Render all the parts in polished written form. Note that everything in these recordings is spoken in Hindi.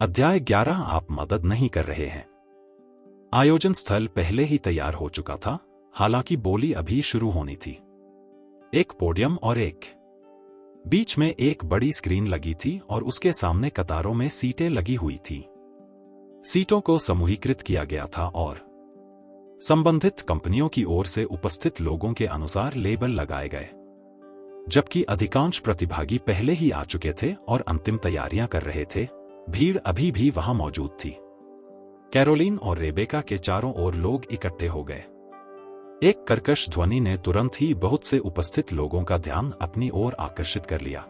अध्याय 11 आप मदद नहीं कर रहे हैं। आयोजन स्थल पहले ही तैयार हो चुका था, हालांकि बोली अभी शुरू होनी थी। एक पोडियम और बीच में एक बड़ी स्क्रीन लगी थी और उसके सामने कतारों में सीटें लगी हुई थी। सीटों को समूहीकृत किया गया था और संबंधित कंपनियों की ओर से उपस्थित लोगों के अनुसार लेबल लगाए गए। जबकि अधिकांश प्रतिभागी पहले ही आ चुके थे और अंतिम तैयारियां कर रहे थे, भीड़ अभी भी वहां मौजूद थी। कैरोलिन और रेबेका के चारों ओर लोग इकट्ठे हो गए। एक कर्कश ध्वनि ने तुरंत ही बहुत से उपस्थित लोगों का ध्यान अपनी ओर आकर्षित कर लिया।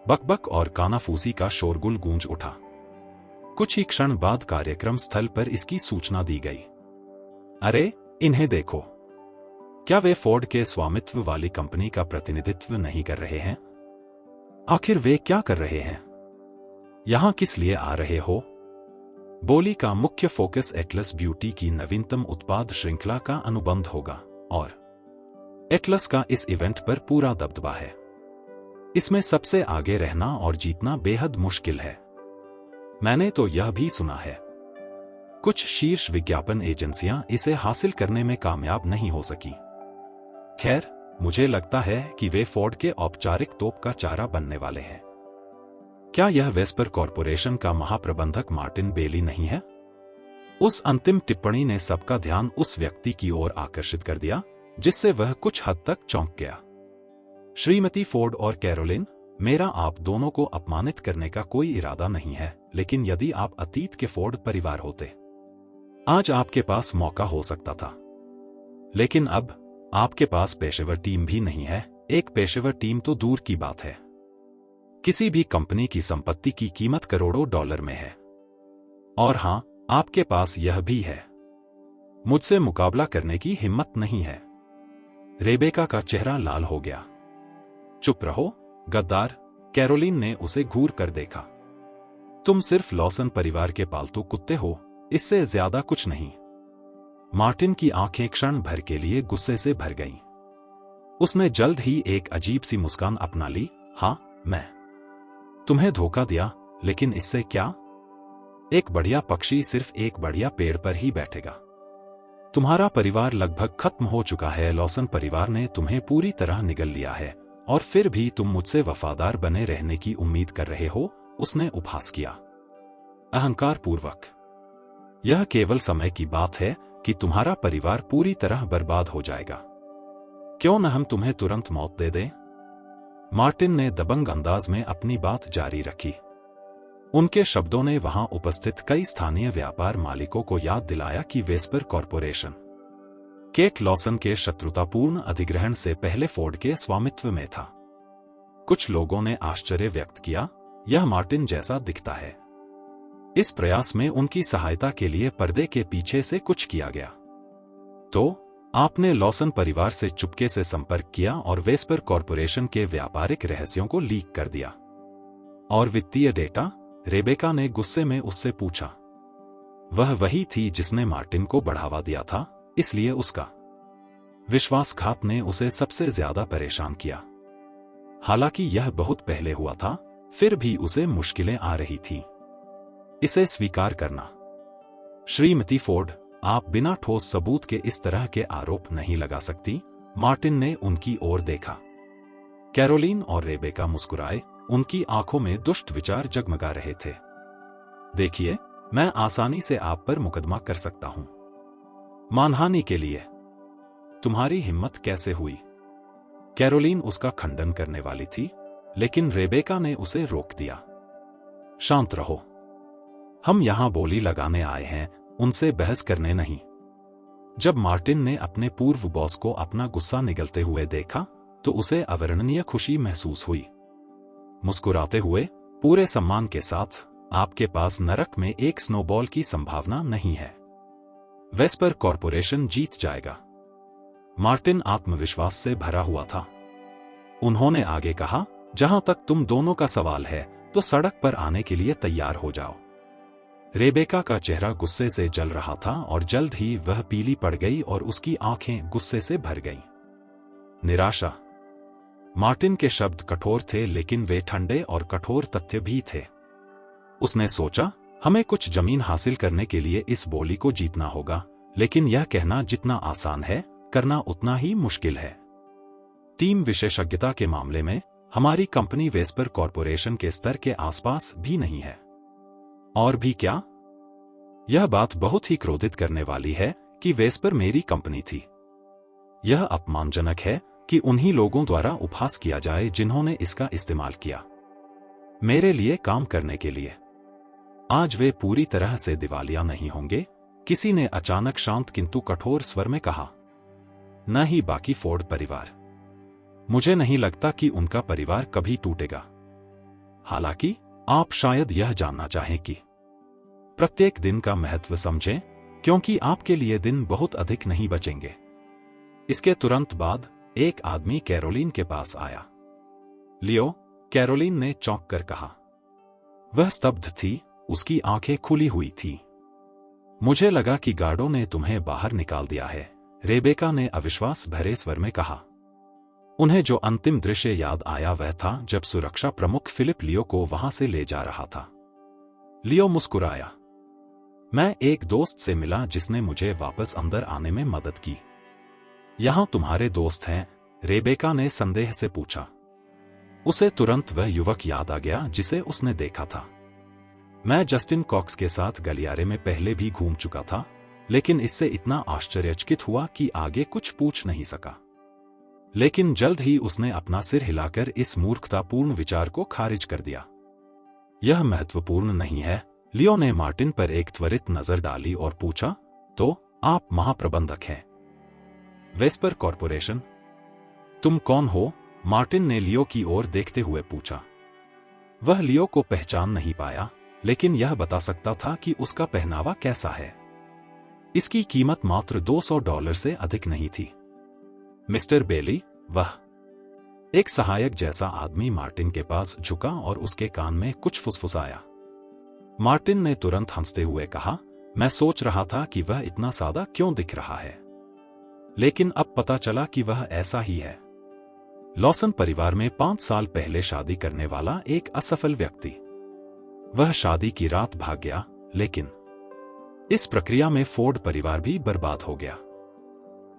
बकबक और कानाफूसी का शोरगुल गूंज उठा। कुछ ही क्षण बाद कार्यक्रम स्थल पर इसकी सूचना दी गई। अरे, इन्हें देखो! क्या वे फोर्ड के स्वामित्व वाली कंपनी का प्रतिनिधित्व नहीं कर रहे हैं? आखिर वे क्या कर रहे हैं? यहां किस लिए आ रहे हो? बोली का मुख्य फोकस एटलस ब्यूटी की नवीनतम उत्पाद श्रृंखला का अनुबंध होगा और एटलस का इस इवेंट पर पूरा दबदबा है। इसमें सबसे आगे रहना और जीतना बेहद मुश्किल है। मैंने तो यह भी सुना है कुछ शीर्ष विज्ञापन एजेंसियां इसे हासिल करने में कामयाब नहीं हो सकी। खैर, मुझे लगता है कि वे फोर्ड के औपचारिक तोप का चारा बनने वाले हैं। क्या यह वेस्पर कॉरपोरेशन का महाप्रबंधक मार्टिन बेली नहीं है? उस अंतिम टिप्पणी ने सबका ध्यान उस व्यक्ति की ओर आकर्षित कर दिया जिससे वह कुछ हद तक चौंक गया। श्रीमती फोर्ड और कैरोलिन, मेरा आप दोनों को अपमानित करने का कोई इरादा नहीं है, लेकिन यदि आप अतीत के फोर्ड परिवार होते, आज आपके पास मौका हो सकता था। लेकिन अब आपके पास पेशेवर टीम भी नहीं है। एक पेशेवर टीम तो दूर की बात है। किसी भी कंपनी की संपत्ति की कीमत करोड़ों डॉलर में है। और हां, आपके पास यह भी है। मुझसे मुकाबला करने की हिम्मत नहीं है। रेबेका का चेहरा लाल हो गया। चुप रहो, गद्दार, कैरोलिन ने उसे घूर कर देखा। तुम सिर्फ लॉसन परिवार के पालतू कुत्ते हो, इससे ज्यादा कुछ नहीं। मार्टिन की आंखें क्षण भर के लिए गुस्से से भर गईं। उसने जल्द ही एक अजीब सी मुस्कान अपना ली। हाँ, मैं तुम्हें धोखा दिया, लेकिन इससे क्या? एक बढ़िया पक्षी सिर्फ एक बढ़िया पेड़ पर ही बैठेगा। तुम्हारा परिवार लगभग खत्म हो चुका है। लॉसन परिवार ने तुम्हें पूरी तरह निगल लिया है और फिर भी तुम मुझसे वफादार बने रहने की उम्मीद कर रहे हो, उसने उपहास किया अहंकार पूर्वक। यह केवल समय की बात है कि तुम्हारा परिवार पूरी तरह बर्बाद हो जाएगा। क्यों न हम तुम्हें तुरंत मौत दे दें? मार्टिन ने दबंग अंदाज में अपनी बात जारी रखी। उनके शब्दों ने वहां उपस्थित कई स्थानीय व्यापार मालिकों को याद दिलाया कि वेस्पर कॉरपोरेशन केट लॉसन के शत्रुतापूर्ण अधिग्रहण से पहले फोर्ड के स्वामित्व में था। कुछ लोगों ने आश्चर्य व्यक्त किया, यह मार्टिन जैसा दिखता है। इस प्रयास में उनकी सहायता के लिए पर्दे के पीछे से कुछ किया गया। तो आपने लॉसन परिवार से चुपके से संपर्क किया और वेस्पर कॉरपोरेशन के व्यापारिक रहस्यों को लीक कर दिया। और वित्तीय डेटा? रेबेका ने गुस्से में उससे पूछा। वह वही थी जिसने मार्टिन को बढ़ावा दिया था, इसलिए उसका विश्वासघात ने उसे सबसे ज्यादा परेशान किया। हालांकि यह बहुत पहले हुआ था, फिर भी उसे मुश्किलें आ रही थी इसे स्वीकार करना। श्रीमती फोर्ड, आप बिना ठोस सबूत के इस तरह के आरोप नहीं लगा सकती। मार्टिन ने उनकी ओर देखा। कैरोलिन और रेबेका मुस्कुराए, उनकी आंखों में दुष्ट विचार जगमगा रहे थे। देखिए, मैं आसानी से आप पर मुकदमा कर सकता हूं। मानहानि के लिए तुम्हारी हिम्मत कैसे हुई? कैरोलिन उसका खंडन करने वाली थी, लेकिन रेबेका ने उसे रोक दिया। शांत रहो, हम यहां बोली लगाने आए हैं, उनसे बहस करने नहीं। जब मार्टिन ने अपने पूर्व बॉस को अपना गुस्सा निगलते हुए देखा तो उसे अवर्णनीय खुशी महसूस हुई। मुस्कुराते हुए, पूरे सम्मान के साथ, आपके पास नरक में एक स्नोबॉल की संभावना नहीं है। वेस्पर कॉरपोरेशन जीत जाएगा। मार्टिन आत्मविश्वास से भरा हुआ था। उन्होंने आगे कहा, जहां तक तुम दोनों का सवाल है तो सड़क पर आने के लिए तैयार हो जाओ। रेबेका का चेहरा गुस्से से जल रहा था और जल्द ही वह पीली पड़ गई और उसकी आंखें गुस्से से भर गईं। निराशा। मार्टिन के शब्द कठोर थे, लेकिन वे ठंडे और कठोर तथ्य भी थे। उसने सोचा, हमें कुछ जमीन हासिल करने के लिए इस बोली को जीतना होगा, लेकिन यह कहना जितना आसान है, करना उतना ही मुश्किल है। टीम विशेषज्ञता के मामले में हमारी कंपनी वेस्पर कॉरपोरेशन के स्तर के आसपास भी नहीं है। और भी क्या? यह बात बहुत ही क्रोधित करने वाली है कि वेस्पर मेरी कंपनी थी। यह अपमानजनक है कि उन्हीं लोगों द्वारा उपहास किया जाए जिन्होंने इसका इस्तेमाल किया मेरे लिए काम करने के लिए। आज वे पूरी तरह से दिवालिया नहीं होंगे, किसी ने अचानक शांत किंतु कठोर स्वर में कहा। न ही बाकी फोर्ड परिवार। मुझे नहीं लगता कि उनका परिवार कभी टूटेगा। हालांकि आप शायद यह जानना चाहें कि प्रत्येक दिन का महत्व समझें, क्योंकि आपके लिए दिन बहुत अधिक नहीं बचेंगे। इसके तुरंत बाद एक आदमी कैरोलिन के पास आया। लियो, कैरोलिन ने चौंक कर कहा। वह स्तब्ध थी, उसकी आंखें खुली हुई थी। मुझे लगा कि गार्डों ने तुम्हें बाहर निकाल दिया है, रेबेका ने अविश्वास भरे स्वर में कहा। उन्हें जो अंतिम दृश्य याद आया वह था जब सुरक्षा प्रमुख फिलिप लियो को वहां से ले जा रहा था। लियो मुस्कुराया। मैं एक दोस्त से मिला जिसने मुझे वापस अंदर आने में मदद की। यहां तुम्हारे दोस्त हैं? रेबेका ने संदेह से पूछा। उसे तुरंत वह युवक याद आ गया जिसे उसने देखा था। मैं जस्टिन कॉक्स के साथ गलियारे में पहले भी घूम चुका था, लेकिन इससे इतना आश्चर्यचकित हुआ कि आगे कुछ पूछ नहीं सका। लेकिन जल्द ही उसने अपना सिर हिलाकर इस मूर्खतापूर्ण विचार को खारिज कर दिया। यह महत्वपूर्ण नहीं है। लियो ने मार्टिन पर एक त्वरित नजर डाली और पूछा, तो आप महाप्रबंधक हैं वेस्पर कॉरपोरेशन? तुम कौन हो? मार्टिन ने लियो की ओर देखते हुए पूछा। वह लियो को पहचान नहीं पाया, लेकिन यह बता सकता था कि उसका पहनावा कैसा है। इसकी कीमत मात्र $200 से अधिक नहीं थी। मिस्टर बेली, वह एक सहायक जैसा आदमी मार्टिन के पास झुका और उसके कान में कुछ फुसफुसाया। मार्टिन ने तुरंत हंसते हुए कहा, मैं सोच रहा था कि वह इतना सादा क्यों दिख रहा है, लेकिन अब पता चला कि वह ऐसा ही है। लॉसन परिवार में 5 साल पहले शादी करने वाला एक असफल व्यक्ति। वह शादी की रात भाग गया, लेकिन इस प्रक्रिया में फोर्ड परिवार भी बर्बाद हो गया।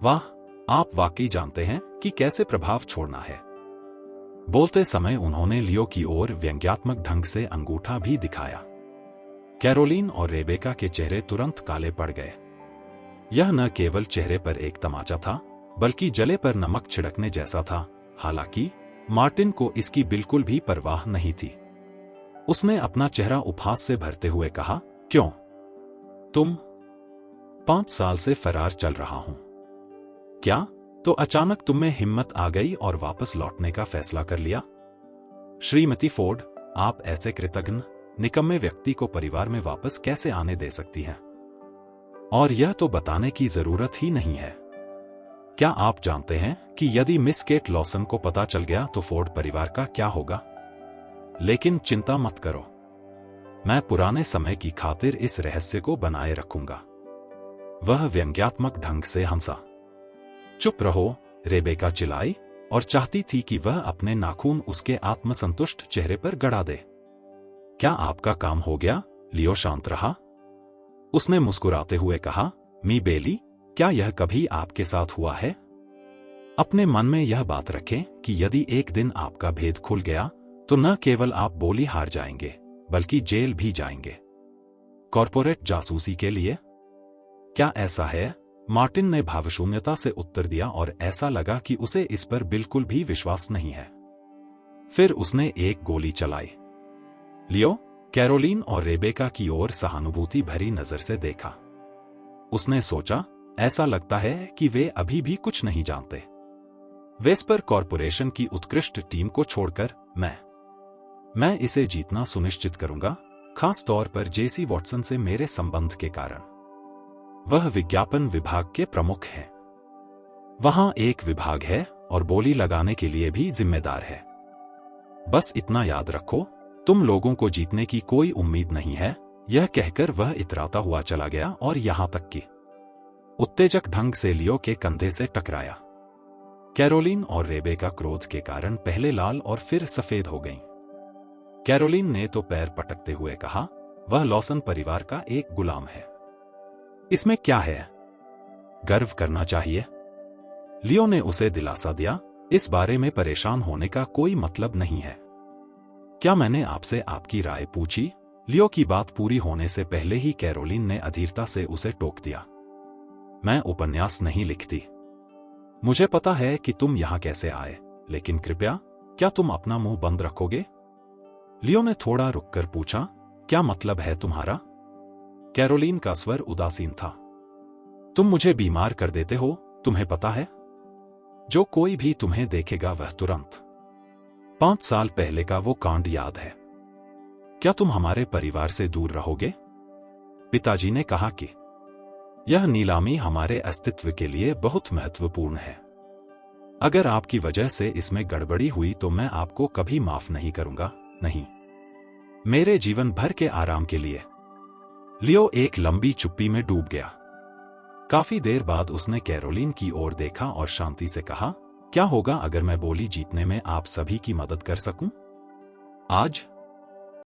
वाह, आप वाकई जानते हैं कि कैसे प्रभाव छोड़ना है। बोलते समय उन्होंने लियो की ओर व्यंग्यात्मक ढंग से अंगूठा भी दिखाया। कैरोलिन और रेबेका के चेहरे तुरंत काले पड़ गए। यह न केवल चेहरे पर एक तमाचा था, बल्कि जले पर नमक छिड़कने जैसा था। हालांकि मार्टिन को इसकी बिल्कुल भी परवाह नहीं थी। उसने अपना चेहरा उपहास से भरते हुए कहा, क्यों? तुम 5 साल से फरार चल रहा हूं। क्या? तो अचानक तुम में हिम्मत आ गई और वापस लौटने का फैसला कर लिया? श्रीमती फोर्ड, आप ऐसे कृतघ्न, निकम्मे व्यक्ति को परिवार में वापस कैसे आने दे सकती हैं? और यह तो बताने की जरूरत ही नहीं है। क्या आप जानते हैं कि यदि मिस केट लॉसन को पता चल गया तो फोर्ड परिवार का क्या होगा? लेकिन चिंता मत करो, मैं पुराने समय की खातिर इस रहस्य को बनाए रखूंगा। वह व्यंग्यात्मक ढंग से हंसा। चुप रहो, रेबेका चिल्लाई और चाहती थी कि वह अपने नाखून उसके आत्मसंतुष्ट चेहरे पर गड़ा दे। क्या आपका काम हो गया? लियो शांत रहा। उसने मुस्कुराते हुए कहा, मी बेली, क्या यह कभी आपके साथ हुआ है? अपने मन में यह बात रखें कि यदि एक दिन आपका भेद खुल गया तो न केवल आप बोली हार जाएंगे, बल्कि जेल भी जाएंगे। कॉर्पोरेट जासूसी के लिए? क्या ऐसा है? मार्टिन ने भावशून्यता से उत्तर दिया और ऐसा लगा कि उसे इस पर बिल्कुल भी विश्वास नहीं है। फिर उसने एक गोली चलाई। लियो, कैरोलिन और रेबेका की ओर सहानुभूति भरी नजर से देखा। उसने सोचा, ऐसा लगता है कि वे अभी भी कुछ नहीं जानते। वेस्पर कॉरपोरेशन की उत्कृष्ट टीम को छोड़कर मैं इसे जीतना सुनिश्चित करूंगा, खास तौर पर जेसी वॉटसन से मेरे संबंध के कारण। वह विज्ञापन विभाग के प्रमुख हैं। वहां एक विभाग है और बोली लगाने के लिए भी जिम्मेदार है। बस इतना याद रखो, तुम लोगों को जीतने की कोई उम्मीद नहीं है। यह कहकर वह इतराता हुआ चला गया और यहां तक कि उत्तेजक ढंग से लियो के कंधे से टकराया। कैरोलिन और रेबेका क्रोध के कारण पहले लाल और फिर सफेद हो गईं। कैरोलिन ने तो पैर पटकते हुए कहा, वह लॉसन परिवार का एक गुलाम है। इसमें क्या है? गर्व करना चाहिए। लियो ने उसे दिलासा दिया, इस बारे में परेशान होने का कोई मतलब नहीं है। क्या मैंने आपसे आपकी राय पूछी? लियो की बात पूरी होने से पहले ही कैरोलिन ने अधीरता से उसे टोक दिया। मैं उपन्यास नहीं लिखती। मुझे पता है कि तुम यहां कैसे आए, लेकिन कृपया, क्या तुम अपना मुंह बंद रखोगे? लियो ने थोड़ा रुककर पूछा, क्या मतलब है तुम्हारा? कैरोलिन का स्वर उदासीन था। तुम मुझे बीमार कर देते हो, तुम्हें पता है? जो कोई भी तुम्हें देखेगा वह तुरंत 5 साल पहले का वो कांड याद है। क्या तुम हमारे परिवार से दूर रहोगे? पिताजी ने कहा कि यह नीलामी हमारे अस्तित्व के लिए बहुत महत्वपूर्ण है। अगर आपकी वजह से इसमें गड़बड़ी हुई तो मैं आपको कभी माफ नहीं करूंगा, नहीं, मेरे जीवन भर के आराम के लिए। लियो एक लंबी चुप्पी में डूब गया। काफी देर बाद उसने कैरोलिन की ओर देखा और शांति से कहा, क्या होगा अगर मैं बोली जीतने में आप सभी की मदद कर सकूं? आज